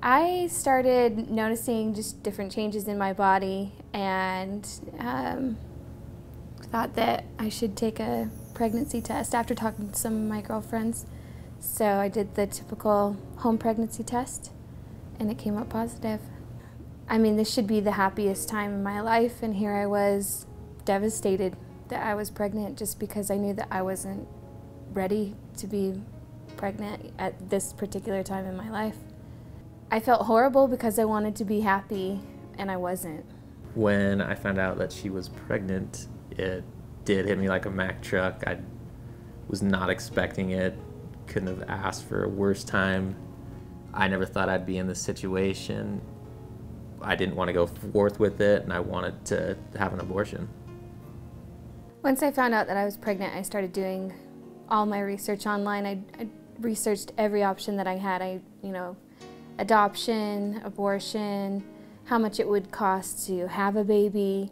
I started noticing just different changes in my body and thought that I should take a pregnancy test after talking to some of my girlfriends. So I did the typical home pregnancy test and it came up positive. I mean, this should be the happiest time in my life, and here I was devastated that I was pregnant just because I knew that I wasn't ready to be pregnant at this particular time in my life. I felt horrible because I wanted to be happy and I wasn't. When I found out that she was pregnant, it did hit me like a Mack truck. I was not expecting it, couldn't have asked for a worse time. I never thought I'd be in this situation. I didn't want to go forth with it, and I wanted to have an abortion. Once I found out that I was pregnant, I started doing all my research online. I researched every option that I had. Adoption, abortion, how much it would cost to have a baby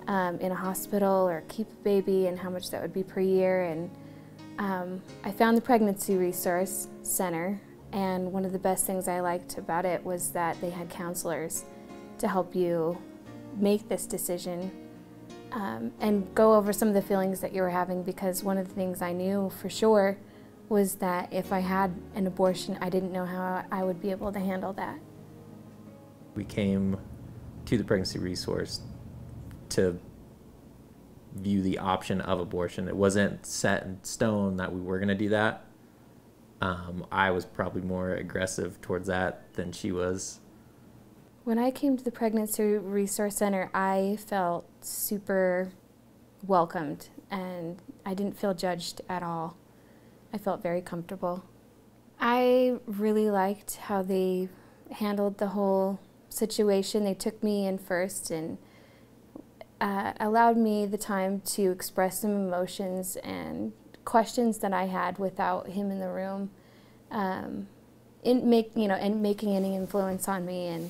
in a hospital or keep a baby, and how much that would be per year. And I found the Pregnancy Resource Center, and one of the best things I liked about it was that they had counselors to help you make this decision and go over some of the feelings that you were having, because one of the things I knew for sure was that if I had an abortion, I didn't know how I would be able to handle that. We came to the Pregnancy Resource to view the option of abortion. It wasn't set in stone that we were going to do that. I was probably more aggressive towards that than she was. When I came to the Pregnancy Resource Center, I felt super welcomed and I didn't feel judged at all. I felt very comfortable. I really liked how they handled the whole situation. They took me in first and allowed me the time to express some emotions and questions that I had without him in the room, and making any influence on me, and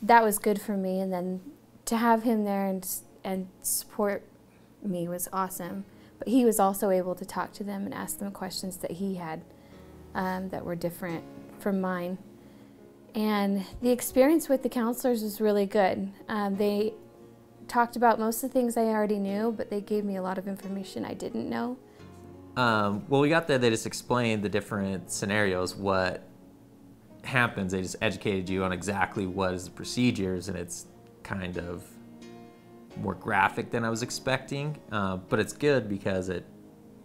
that was good for me. And then to have him there and support me was awesome. But he was also able to talk to them and ask them questions that he had that were different from mine. And the experience with the counselors was really good. They talked about most of the things I already knew, but they gave me a lot of information I didn't know. Well, we got there, they just explained the different scenarios, what happens. They just educated you on exactly what is the procedures, and it's kind of more graphic than I was expecting, but it's good because it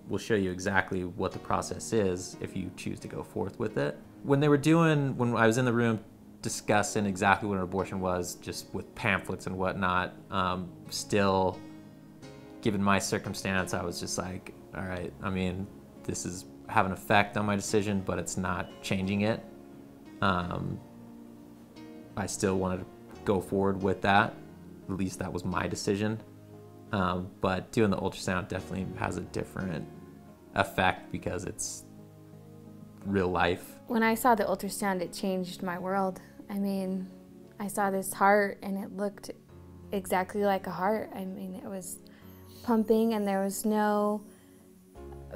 will show you exactly what the process is if you choose to go forth with it. When I was in the room discussing exactly what an abortion was, just with pamphlets and whatnot, still, given my circumstance, I was just like, all right, I mean, this is have an effect on my decision, but it's not changing it. I still wanted to go forward with that. At least that was my decision. But doing the ultrasound definitely has a different effect because it's real life. When I saw the ultrasound, it changed my world. I mean, I saw this heart and it looked exactly like a heart. I mean, it was pumping and there was no,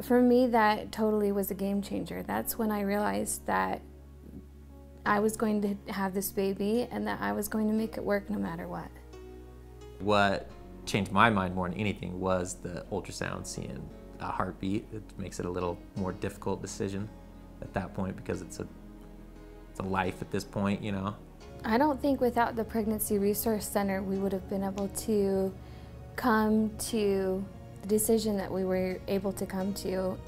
for me, that totally was a game changer. That's when I realized that I was going to have this baby and that I was going to make it work no matter what. What changed my mind more than anything was the ultrasound, seeing a heartbeat. It makes it a little more difficult decision at that point because it's a life at this point, you know. I don't think without the Pregnancy Resource Center we would have been able to come to the decision that we were able to come to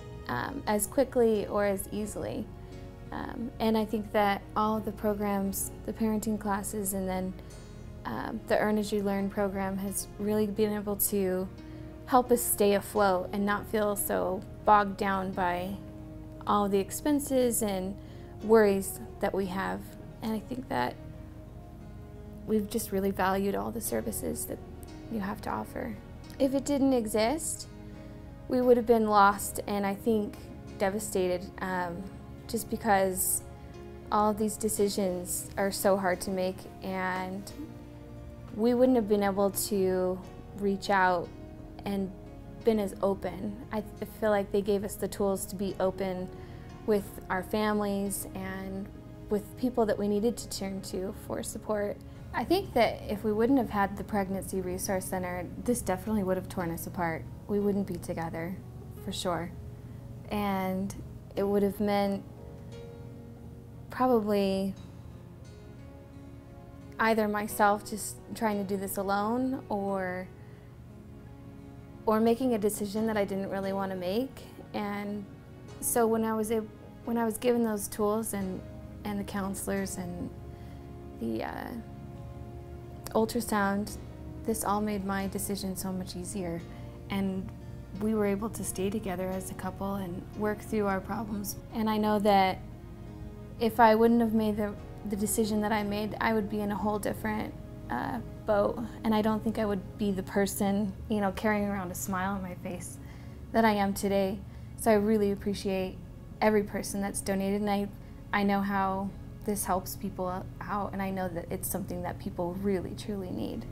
as quickly or as easily. And I think that all of the programs, the parenting classes, and then the Earn As You Learn program has really been able to help us stay afloat and not feel so bogged down by all the expenses and worries that we have. And I think that we've just really valued all the services that you have to offer. If it didn't exist, we would have been lost and I think devastated, just because all of these decisions are so hard to make, and we wouldn't have been able to reach out and been as open. I feel like they gave us the tools to be open with our families and with people that we needed to turn to for support. I think that if we wouldn't have had the Pregnancy Resource Center, this definitely would have torn us apart. We wouldn't be together, for sure. And it would have meant probably either myself just trying to do this alone, or making a decision that I didn't really want to make. And so when I was given those tools and the counselors and the ultrasound, this all made my decision so much easier. And we were able to stay together as a couple and work through our problems. And I know that if I wouldn't have made the decision that I made, I would be in a whole different boat. And I don't think I would be the person, you know, carrying around a smile on my face that I am today. So I really appreciate every person that's donated, and I know how this helps people out, and I know that it's something that people really, truly need.